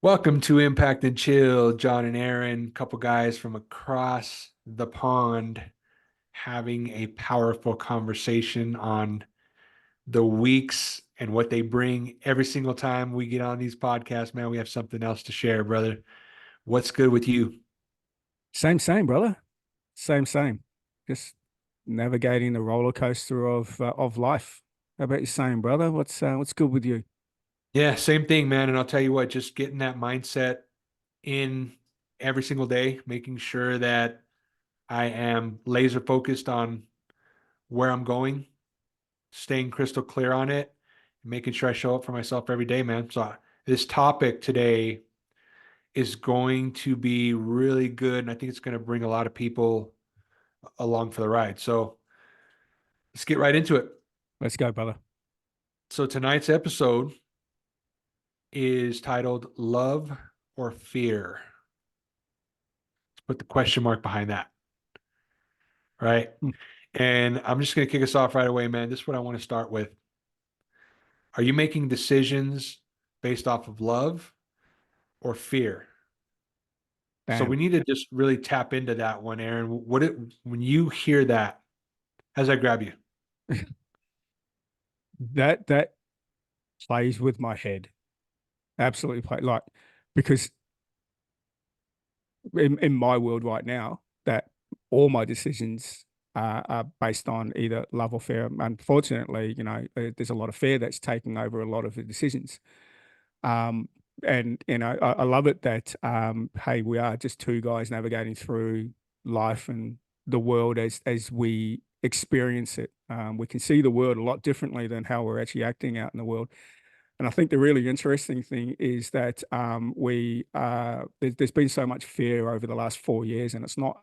Welcome to Impact and Chill, John and Aaron, couple guys from across the pond having a powerful conversation on the weeks and what they bring every single time we get on these podcasts. Man, we have something else to share, brother. What's good with you? Same, brother. Same. Just navigating the roller coaster of life. How about you, same, brother? What's good with you? Yeah, same thing, man. And I'll tell you what, just getting that mindset in every single day, making sure that I am laser focused on where I'm going, staying crystal clear on it, making sure I show up for myself every day, man. So this topic today is going to be really good, and I think it's going to bring a lot of people along for the ride. So let's get right into it. Let's go, brother. So tonight's episode is titled Love or Fear. Let's put the question mark behind that, right? Hmm. And I'm just going to kick us off right away, man. This is what I want to start with. Are you making decisions based off of love or fear? So we Damn. need to just really tap into that one, Aaron. When you hear that, how does that grab you? That plays with my head. Absolutely play like because in my world right now, that all my decisions are based on either love or fear. Unfortunately, there's a lot of fear that's taking over a lot of the decisions. Um, and I love it that hey, we are just two guys navigating through life and the world as we experience it. We can see the world a lot differently than how we're actually acting out in the world. And I think the really interesting thing is that there's been so much fear over the last 4 years, and it's not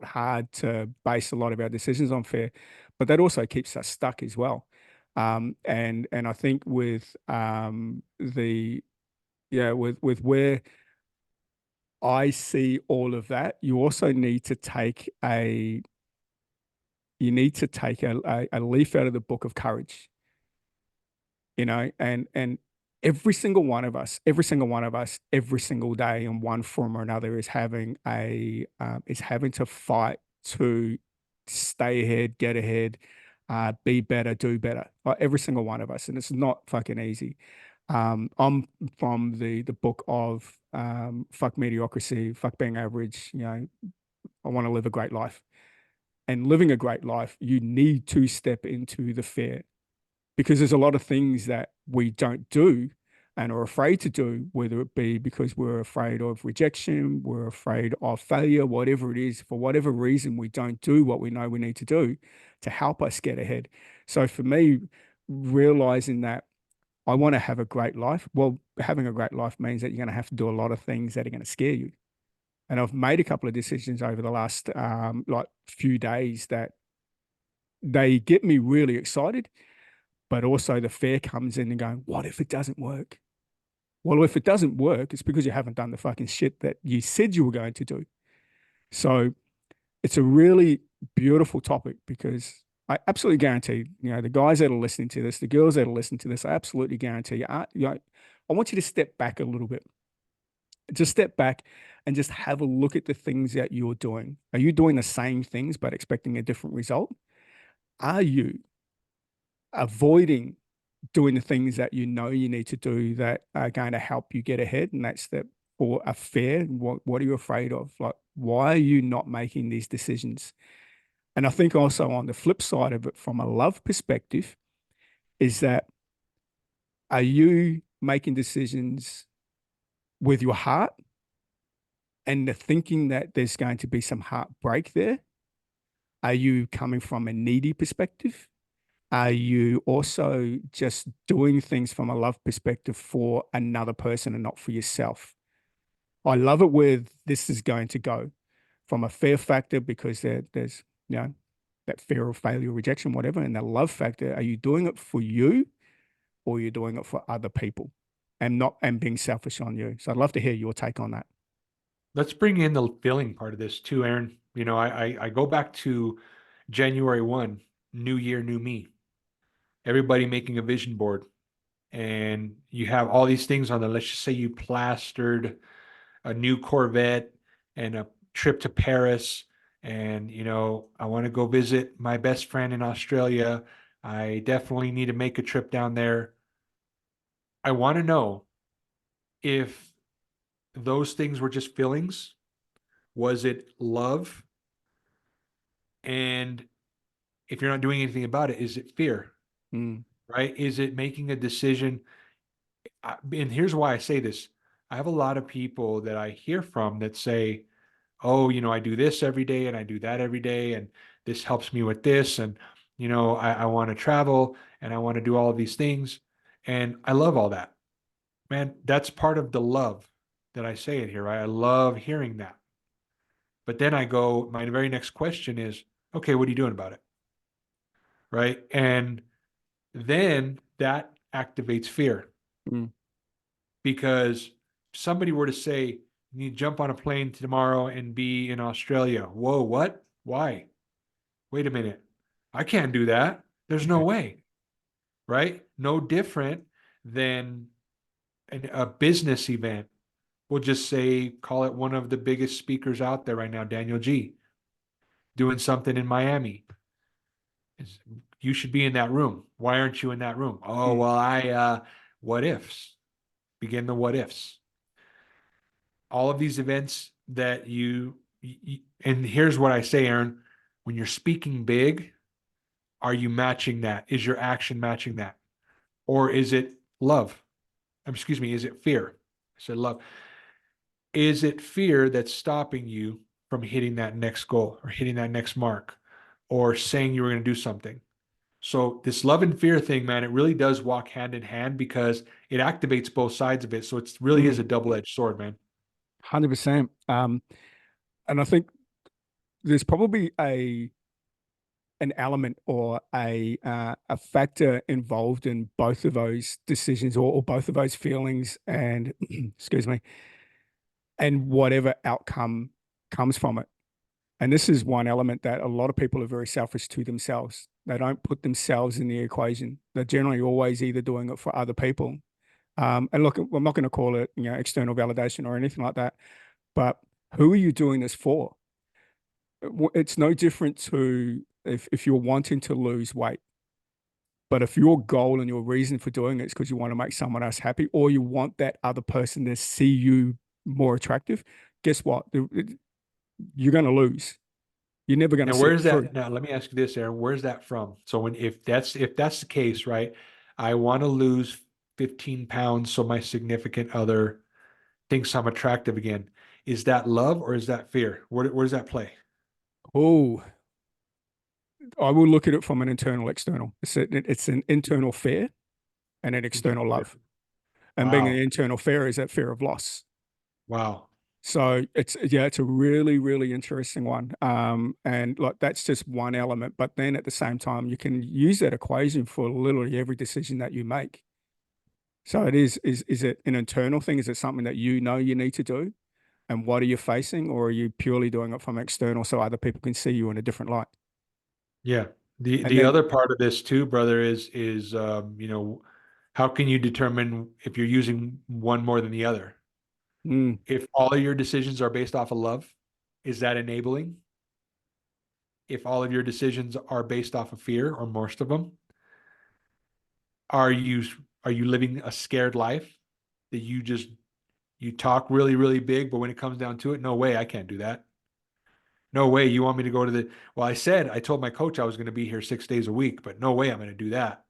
hard to base a lot of our decisions on fear, but that also keeps us stuck as well. And I think with the yeah, with where I see all of that, you also need to take a leaf out of the book of courage, and every single one of us, every single day in one form or another is having to fight to stay ahead, get ahead, be better, do better. Like every single one of us, and it's not fucking easy. I'm from the book of fuck mediocrity, fuck being average. I want to live a great life, and living a great life, you need to step into the fear because there's a lot of things that we don't do and are afraid to do, whether it be because we're afraid of rejection, we're afraid of failure, whatever it is, for whatever reason, we don't do what we know we need to do to help us get ahead. So for me, realizing that I want to have a great life, well, having a great life means that you're going to have to do a lot of things that are going to scare you. And I've made a couple of decisions over the last like few days that they get me really excited, but also the fear comes in and going, what if it doesn't work? Well, if it doesn't work, it's because you haven't done the fucking shit that you said you were going to do. So it's a really beautiful topic because I absolutely guarantee, the guys that are listening to this, the girls that are listening to this, I absolutely guarantee I want you to step back a little bit. Just step back and just have a look at the things that you're doing. Are you doing the same things but expecting a different result? Are you avoiding doing the things that you know you need to do that are going to help you get ahead? And that's that for a fear. What are you afraid of? Like, why are you not making these decisions? And I think also on the flip side of it, from a love perspective, is that are you making decisions with your heart and the thinking that there's going to be some heartbreak there? Are you coming from a needy perspective? Are you also just doing things from a love perspective for another person and not for yourself? I love it where this is going to go from a fear factor because there's, that fear of failure, rejection, whatever, and the love factor. Are you doing it for you or are you doing it for other people and not and being selfish on you? So I'd love to hear your take on that. Let's bring in the feeling part of this too, Aaron. I go back to January 1, new year, new me. Everybody making a vision board and you have all these things on there. Let's just say you plastered a new Corvette and a trip to Paris, and I want to go visit my best friend in Australia. I definitely need to make a trip down there. I want to know if those things were just feelings. Was it love? And if you're not doing anything about it, is it fear? Mm, Right? Is it making a decision? And here's why I say this. I have a lot of people that I hear from that say, oh, I do this every day and I do that every day, and this helps me with this. And, I want to travel and I want to do all of these things. And I love all that. Man, that's part of the love that I say it here, right? I love hearing that. But then I go, my very next question is, okay, what are you doing about it? Right. And then that activates fear mm, because somebody were to say, you need to jump on a plane tomorrow and be in Australia. Whoa, what? Why? Wait a minute. I can't do that. There's no yeah. way. Right. No different than a business event. We'll just say, call it one of the biggest speakers out there right now, Daniel G, doing something in Miami. You should be in that room. Why aren't you in that room? Oh, Mm, well, what ifs? Begin the what ifs. All of these events that and here's what I say, Aaron, when you're speaking big, are you matching that? Is your action matching that? Or is it love? Excuse me, is it fear? I said love. Is it fear that's stopping you from hitting that next goal or hitting that next mark or saying you were going to do something? So this love and fear thing, man, it really does walk hand in hand because it activates both sides of it. So it really is mm, a double-edged sword, man. 100%. And I think there's probably an element or a factor involved in both of those decisions or both of those feelings and excuse me, and whatever outcome comes from it. And this is one element that a lot of people are very selfish to themselves. They don't put themselves in the equation. They're generally always either doing it for other people. And look, I'm not going to call it, external validation or anything like that, but who are you doing this for? It's no different to if you're wanting to lose weight. But if your goal and your reason for doing it is because you want to make someone else happy or you want that other person to see you more attractive, guess what? You're going to lose. You're never going to Now, see it where's through. that? Now, let me ask you this, Aaron. Where's that from? So if that's the case, right? I want to lose 15 pounds so my significant other thinks I'm attractive again. Is that love or is that fear? Where does that play? Oh, I will look at it from an internal external. It's an internal fear and an external Internal fear. love. And being an Wow. internal fear is that fear of loss. Wow. So it's a really, really interesting one. And like that's just one element. But then at the same time, you can use that equation for literally every decision that you make. So is it an internal thing? Is it something that you know you need to do? And what are you facing? Or are you purely doing it from external so other people can see you in a different light? Yeah. The And the then other part of this too, brother, is how can you determine if you're using one more than the other? mm, If all of your decisions are based off of love, is that enabling? If all of your decisions are based off of fear, or most of them, are you are you living a scared life that you talk really, really big, but when it comes down to it, no way, I can't do that. No way, you want me to go to well, I told my coach I was going to be here 6 days a week, but no way I'm going to do that.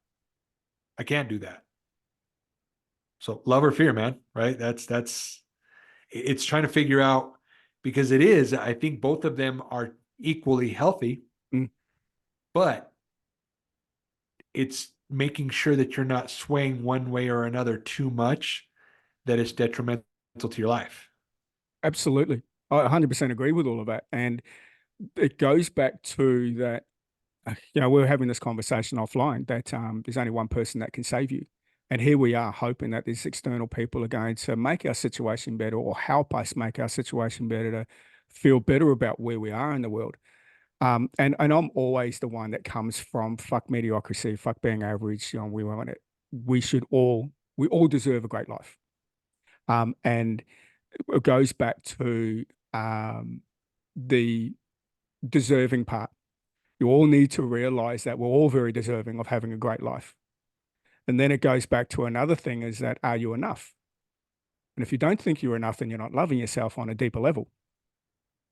I can't do that. So love or fear, man, right? That's it's trying to figure out because I think both of them are equally healthy, mm, but it's making sure that you're not swaying one way or another too much that is detrimental to your life. absolutely. I 100% agree with all of that. And it goes back to that, we were having this conversation offline that there's only one person that can save you. And here we are hoping that these external people are going to make our situation better or help us make our situation better to feel better about where we are in the world. And I'm always the one that comes from fuck mediocrity, fuck being average. We want it. we all deserve a great life. And it goes back to the deserving part. You all need to realize that we're all very deserving of having a great life. And then it goes back to another thing is that, are you enough? And if you don't think you're enough, then you're not loving yourself on a deeper level.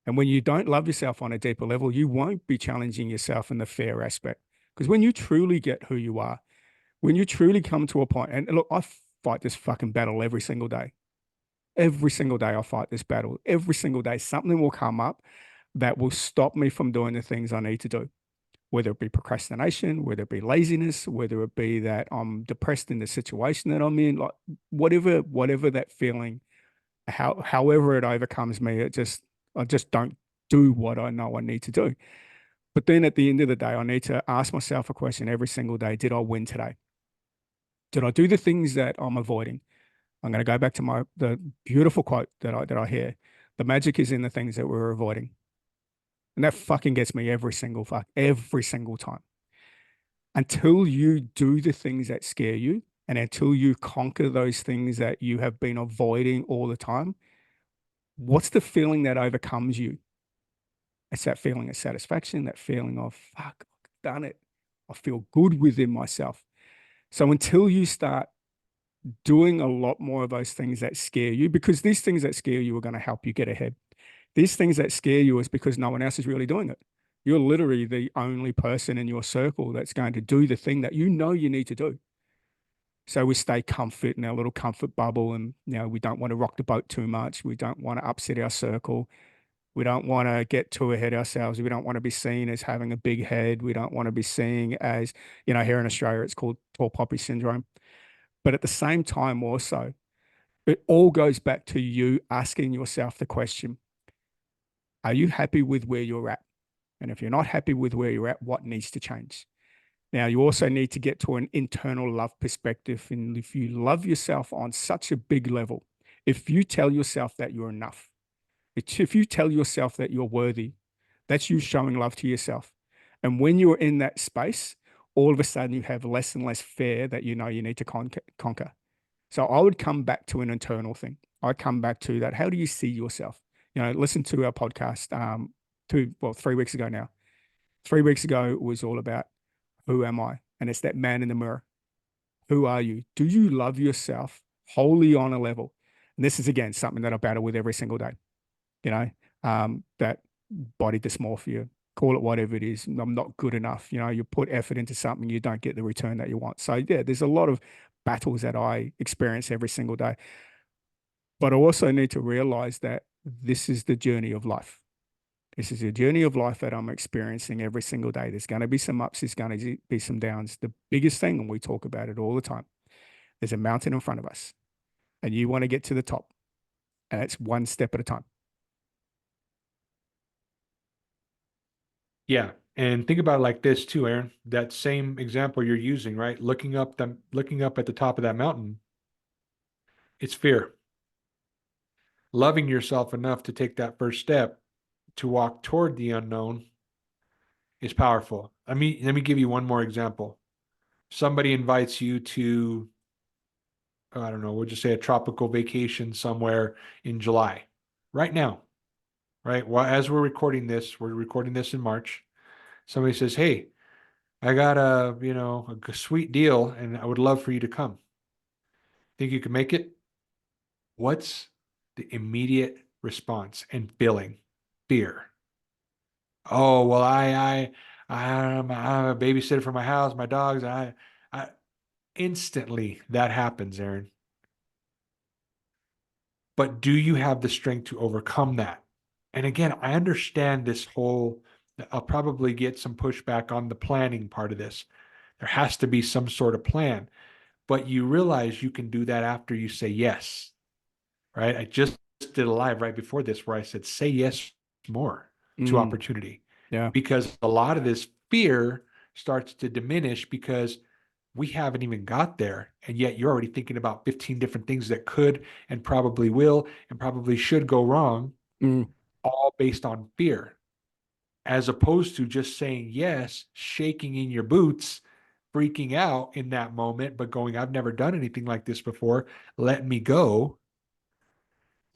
And when you don't love yourself on a deeper level, you won't be challenging yourself in the fair aspect. Because when you truly get who you are, when you truly come to a point, and look, I fight this fucking battle every single day. Every single day I fight this battle. Every single day, something will come up that will stop me from doing the things I need to do, whether it be procrastination, whether it be laziness, whether it be that I'm depressed in the situation that I'm in, like whatever that feeling, however it overcomes me, I just don't do what I know I need to do. But then at the end of the day, I need to ask myself a question every single day. Did I win today? Did I do the things that I'm avoiding? I'm going to go back to the beautiful quote that I hear. The magic is in the things that we're avoiding. And that fucking gets me every single time. Until you do the things that scare you and until you conquer those things that you have been avoiding all the time, what's the feeling that overcomes you? It's that feeling of satisfaction, that feeling of, fuck, I've done it. I feel good within myself. So until you start doing a lot more of those things that scare you, because these things that scare you are going to help you get ahead. These things that scare you is because no one else is really doing it. You're literally the only person in your circle that's going to do the thing that you know you need to do. So we stay comfort in our little comfort bubble, and we don't want to rock the boat too much. We don't want to upset our circle. We don't want to get too ahead ourselves. We don't want to be seen as having a big head. We don't want to be seen as, here in Australia, it's called tall poppy syndrome. But at the same time, also, it all goes back to you asking yourself the question, are you happy with where you're at? And if you're not happy with where you're at, what needs to change? Now, you also need to get to an internal love perspective. And if you love yourself on such a big level, if you tell yourself that you're enough, if you tell yourself that you're worthy, that's you showing love to yourself. And when you're in that space, all of a sudden you have less and less fear that you know you need to conquer. So I would come back to an internal thing. I'd come back to that. How do you see yourself? Listen to our podcast 3 weeks ago now. 3 weeks ago, it was all about who am I? And it's that man in the mirror. Who are you? Do you love yourself wholly on a level? And this is, again, something that I battle with every single day. That body dysmorphia, call it whatever it is. I'm not good enough. You put effort into something, you don't get the return that you want. So, yeah, there's a lot of battles that I experience every single day. But I also need to realize that this is the journey of life. This is a journey of life that I'm experiencing every single day. There's going to be some ups, there's going to be some downs. The biggest thing, and we talk about it all the time, there's a mountain in front of us, and you want to get to the top, and it's one step at a time. Yeah. And think about it like this too, Aaron. That same example you're using, right? Looking up at the top of that mountain, it's fear. Loving yourself enough to take that first step to walk toward the unknown is powerful. Let me give you one more example. Somebody invites you to, I don't know, we'll just say a tropical vacation somewhere in July. Right now, right? Well, as we're recording this in March. Somebody says, "Hey, I got a sweet deal and I would love for you to come. Think you can make it?" What's the immediate response and feeling? Fear. Oh, well, I'm a babysitter for my house, my dogs. I instantly that happens, Aaron. But do you have the strength to overcome that? And again, I understand this whole, I'll probably get some pushback on the planning part of this. There has to be some sort of plan, but you realize you can do that after you say yes, right? I just did a live right before this where I said, say yes more to Mm, opportunity yeah. because a lot of this fear starts to diminish because we haven't even got there. And yet you're already thinking about 15 different things that could and probably will and probably should go wrong, Mm, all based on fear, as opposed to just saying yes, shaking in your boots, freaking out in that moment, but going, I've never done anything like this before. Let me go.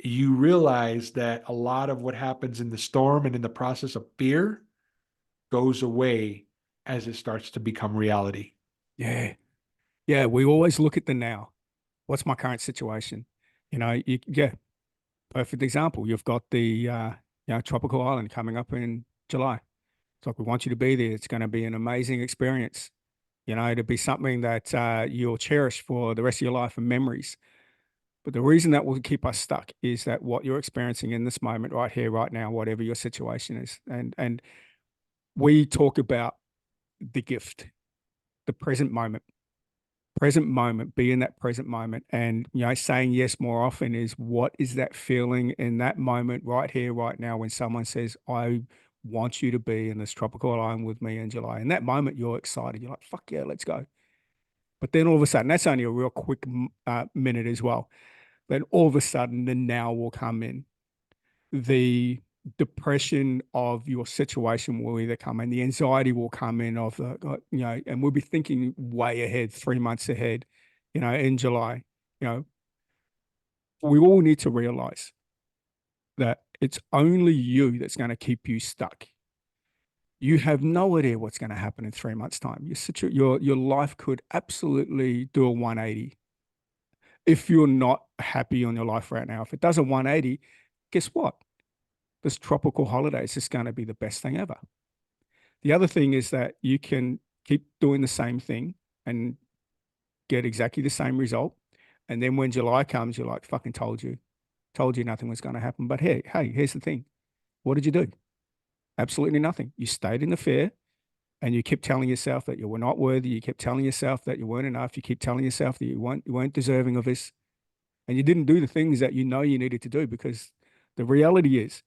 You realize that a lot of what happens in the storm and in the process of fear goes away as it starts to become reality. Yeah. Yeah. We always look at the now. What's my current situation? Yeah, perfect example. You've got the tropical island coming up in July. It's like we want you to be there. It's going to be an amazing experience. To be something that you'll cherish for the rest of your life and memories. But the reason that will keep us stuck is that what you're experiencing in this moment, right here, right now, whatever your situation is, and we talk about the gift, the present moment, be in that present moment. And, saying yes more often is what is that feeling in that moment right here, right now, when someone says, I want you to be in this tropical island with me in July. In that moment, you're excited. You're like, fuck yeah, let's go. But then all of a sudden, that's only a real quick minute as well. Then all of a sudden, the now will come in. The depression of your situation will either come in, the anxiety will come in of and we'll be thinking way ahead, 3 months ahead, in July. You know, we all need to realize that it's only you that's going to keep you stuck. You have no idea what's going to happen in 3 months' time. Your life could absolutely do a 180 if you're not happy on your life right now. If it does a 180, guess what? This tropical holiday is just going to be the best thing ever. The other thing is that you can keep doing the same thing and get exactly the same result. And then when July comes, you're like, fucking told you nothing was going to happen. But hey, here's the thing. What did you do? Absolutely nothing. You stayed in the fair and you kept telling yourself that you were not worthy. You kept telling yourself that you weren't enough. You keep telling yourself that you weren't deserving of this. And you didn't do the things that you needed to do, because the reality is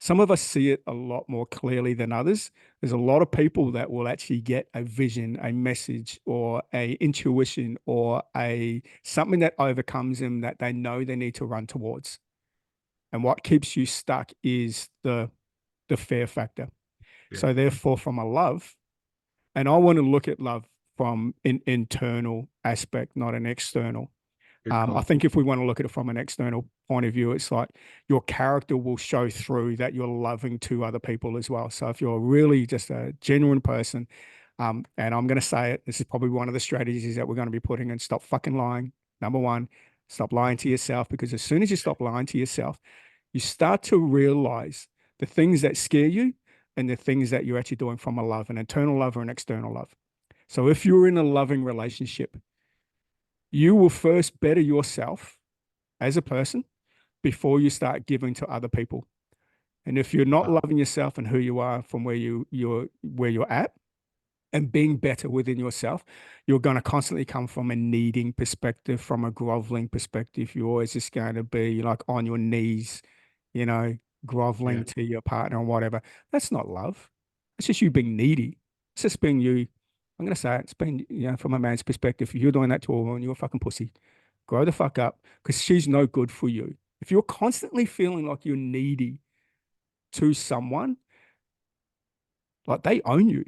some of us see it a lot more clearly than others. There's a lot of people that will actually get a vision, a message, or a intuition, or a something that overcomes them that they know they need to run towards. And what keeps you stuck is the fear factor. Yeah. So therefore, from a love, and I want to look at love from an internal aspect, not an external. Good I call. think if we want to look at it from an external point of view, it's like your character will show through that you're loving to other people as well. So if you're really just a genuine person, and I'm going to say it, this is probably one of the strategies that we're going to be putting in: stop fucking lying. Number one, stop lying to yourself, because as soon as you stop lying to yourself, you start to realize the things that scare you and the things that you're actually doing from a love, an internal love or an external love. So if you're in a loving relationship, you will first better yourself as a person before you start giving to other people. And if you're not Wow. loving yourself and who you are from where you're at, and being better within yourself, you're going to constantly come from a needing perspective, from a groveling perspective. You're always just going to be like on your knees, you know, Yeah. groveling to your partner or whatever. That's not love. It's just you being needy. It's just being you. I'm going to say it. It's being, from a man's perspective, if you're doing that to a woman, you're a fucking pussy. Grow the fuck up, because she's no good for you. If you're constantly feeling like you're needy to someone, like they own you.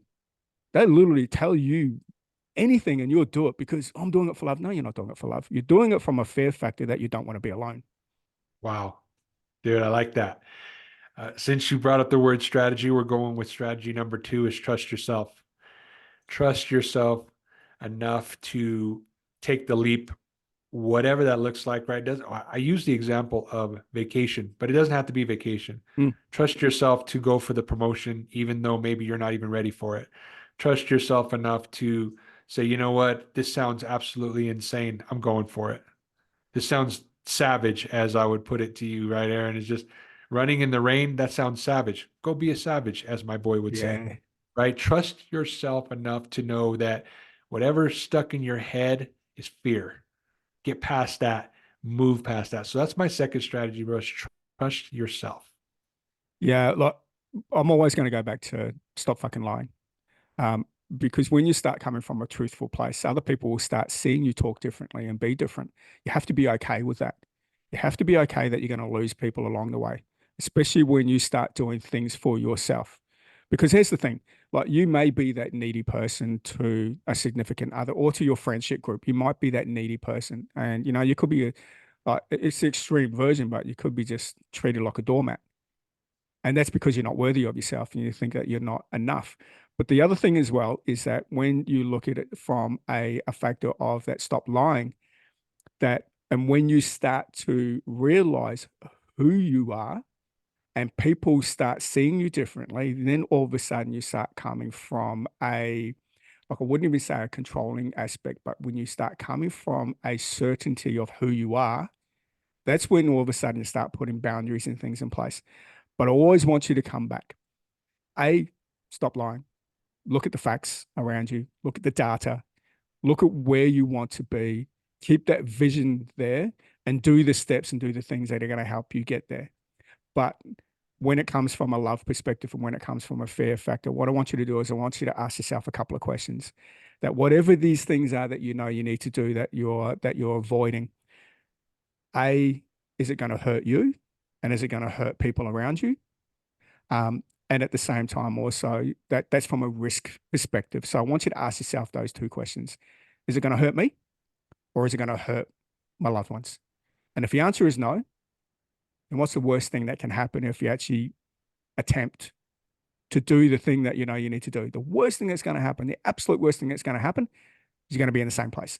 They literally tell you anything and you'll do it because I'm doing it for love. No, you're not doing it for love. You're doing it from a fear factor that you don't want to be alone. Wow. Dude, I like that. Since you brought up the word strategy, we're going with strategy number two is trust yourself. Trust yourself enough to take the leap, whatever that looks like, right? Does I use the example of vacation, but it doesn't have to be vacation. Mm. Trust yourself to go for the promotion, even though maybe you're not even ready for it. Trust yourself enough to say, you know what, this sounds absolutely insane. I'm going for it. This sounds savage, as I would put it to you, right, Aaron? Is just running in the rain. That sounds savage. Go be a savage, as my boy would say, Yeah. right? Trust yourself enough to know that whatever's stuck in your head is fear. Get past that, move past that. So that's my second strategy, bro. Trust yourself. Yeah. Like, I'm always going to go back to stop fucking lying. Um, because when you start coming from a truthful place, other people will start seeing you talk differently and be different. You have to be okay with that. You have to be okay that you're going to lose people along the way, especially when you start doing things for yourself. Because here's the thing, like you may be that needy person to a significant other or to your friendship group. You might be that needy person. And you could be like it's the extreme version, but you could be just treated like a doormat. And that's because you're not worthy of yourself and you think that you're not enough. But the other thing as well is that when you look at it from a factor of that stop lying, that and when you start to realize who you are and people start seeing you differently, then all of a sudden you start coming from like I wouldn't even say a controlling aspect, but when you start coming from a certainty of who you are, that's when all of a sudden you start putting boundaries and things in place. But I always want you to come back. A, stop lying. Look at the facts around you. Look at the data. Look at where you want to be. Keep that vision there and do the steps and do the things that are going to help you get there. But when it comes from a love perspective and when it comes from a fear factor, what I want you to do is I want you to ask yourself a couple of questions. That whatever these things are that you know you need to do that you're avoiding, A, is it going to hurt you? And is it going to hurt people around you? And at the same time, also that's from a risk perspective. So I want you to ask yourself those two questions. Is it going to hurt me or is it going to hurt my loved ones? And if the answer is no, then what's the worst thing that can happen if you actually attempt to do the thing that you know you need to do? The worst thing that's going to happen, the absolute worst thing that's going to happen is you're going to be in the same place.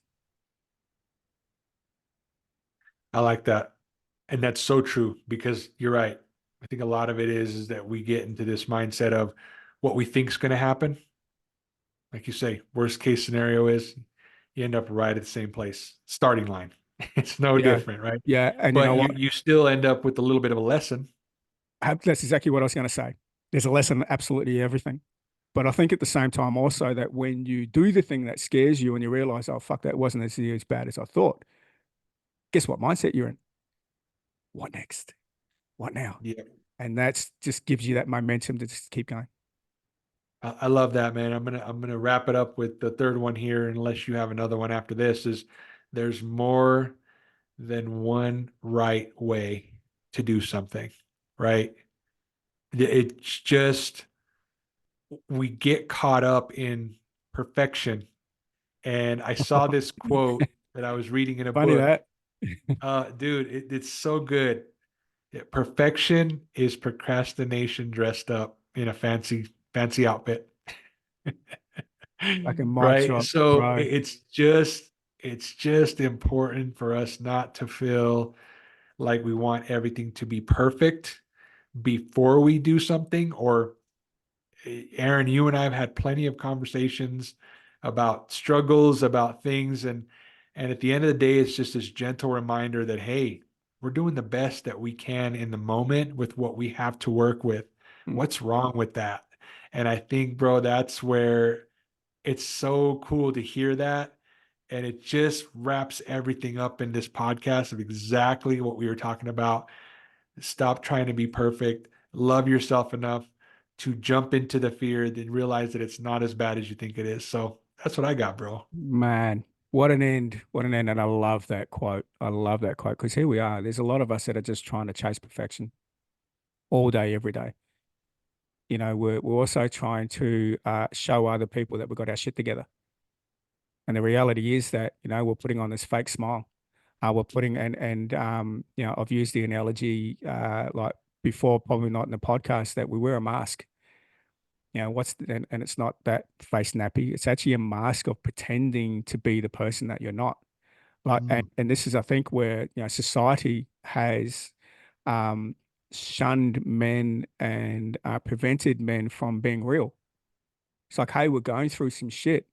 I like that. And that's so true because you're right. I think a lot of it is that we get into this mindset of what we think is going to happen. Like you say, worst case scenario is you end up right at the same place, starting line. It's no Yeah. different, right? Yeah. And you know But you what? you still end up with a little bit of a lesson. That's exactly what I was going to say. There's a lesson in absolutely everything. But I think at the same time also that when you do the thing that scares you and you realize, oh, fuck, that wasn't as bad as I thought, guess what mindset you're in? What next? What now? Yeah. And that's just gives you that momentum to just keep going. I love that, man. I'm gonna wrap it up with the third one here, unless you have another one after this, is there's more than one right way to do something, right? It's just we get caught up in perfection. And I saw this quote that I was reading in a Funny book. that. Dude, it's so good. Yeah, perfection is procrastination dressed up in a fancy outfit. Like a mic Right? drop, So bro. it's just important for us not to feel like we want everything to be perfect before we do something. Or Aaron, you and I have had plenty of conversations about struggles, about things, and at the end of the day, it's just this gentle reminder that hey, we're doing the best that we can in the moment with what we have to work with. Mm. What's wrong with that? And I think, bro, that's where it's so cool to hear that. And it just wraps everything up in this podcast of exactly what we were talking about. Stop trying to be perfect. Love yourself enough to jump into the fear, then realize that it's not as bad as you think it is. So that's what I got, bro. Man, what an end. What an end. And I love that quote. I love that quote because here we are. There's a lot of us that are just trying to chase perfection all day, every day. We're also trying to show other people that we've got our shit together. And the reality is that, we're putting on this fake smile. We're putting I've used the analogy like before, probably not in the podcast, that we wear a mask. And it's not that face nappy. It's actually a mask of pretending to be the person that you're not. Like, and, Mm. and this is, I think, where society has um, shunned men and prevented men from being real. It's like, hey, we're going through some shit,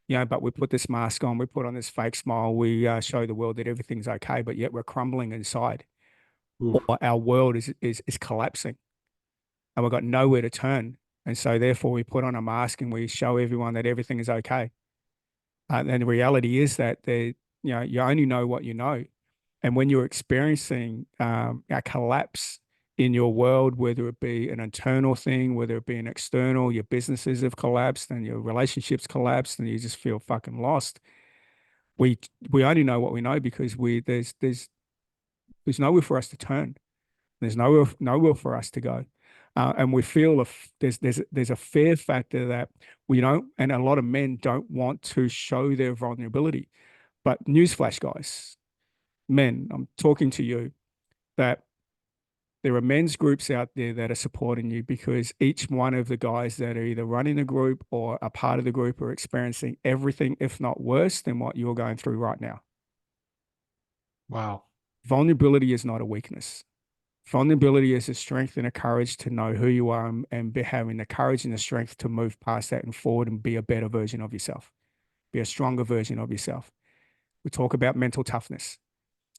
but we put this mask on, we put on this fake smile, we show the world that everything's okay, but yet we're crumbling inside. Oof. Or our world is collapsing, and we've got nowhere to turn. And so, therefore, we put on a mask and we show everyone that everything is okay. And the reality is that you only know what you know. And when you're experiencing a collapse in your world, whether it be an internal thing, whether it be an external, your businesses have collapsed and your relationships collapsed, and you just feel fucking lost. We we only know what we know because there's nowhere for us to turn. There's nowhere for us to go. And we feel there's a fear factor that we don't, and a lot of men don't want to show their vulnerability. But newsflash, guys, men, I'm talking to you that there are men's groups out there that are supporting you because each one of the guys that are either running the group or a part of the group are experiencing everything, if not worse, than what you're going through right now. Wow. Vulnerability is not a weakness. Vulnerability is a strength and a courage to know who you are and be having the courage and the strength to move past that and forward and be a better version of yourself, be a stronger version of yourself. We talk about mental toughness.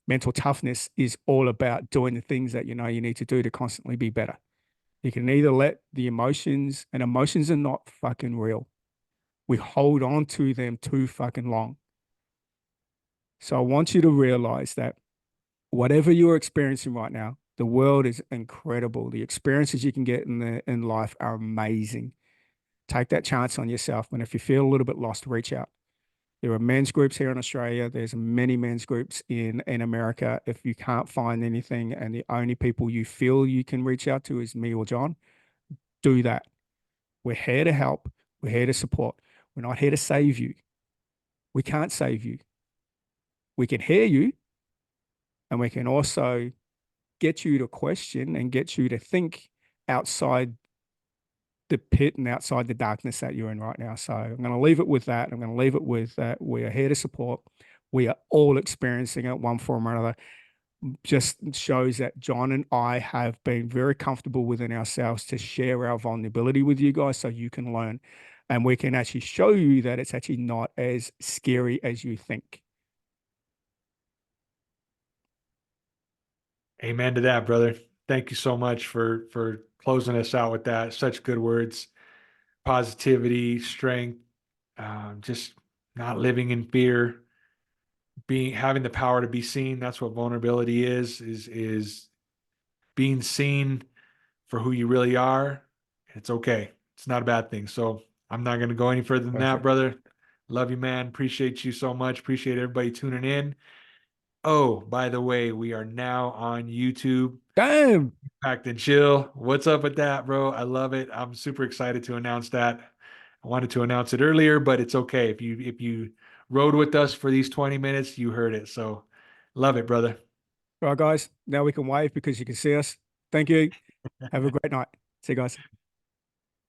Mental toughness is all about doing the things that you know you need to do to constantly be better. You can either let the emotions, and emotions are not fucking real. We hold on to them too fucking long. So I want you to realize that whatever you're experiencing right now, the world is incredible. The experiences you can get in life are amazing. Take that chance on yourself. And if you feel a little bit lost, reach out. There are men's groups here in Australia. There's many men's groups in America. If you can't find anything and the only people you feel you can reach out to is me or John, do that. We're here to help. We're here to support. We're not here to save you. We can't save you. We can hear you, and we can also get you to question and get you to think outside the pit and outside the darkness that you're in right now. So I'm going to leave it with that. I'm going to leave it with that. We are here to support. We are all experiencing it one form or another. Just shows that John and I have been very comfortable within ourselves to share our vulnerability with you guys so you can learn. And we can actually show you that it's actually not as scary as you think. Amen to that, brother. Thank you so much for closing us out with that. Such good words, positivity, strength, just not living in fear, being having the power to be seen. That's what vulnerability is being seen for who you really are. It's okay. It's not a bad thing. So I'm not going to go any further than that, Perfect. brother. Love you, man. Appreciate you so much. Appreciate everybody tuning in. Oh, by the way, we are now on YouTube. Damn. Packed and chill. What's up with that, bro? I love it. I'm super excited to announce that. I wanted to announce it earlier, but it's okay. If you rode with us for these 20 minutes, you heard it. So love it, brother. All right, guys. Now we can wave because you can see us. Thank you. Have a great night. See you guys.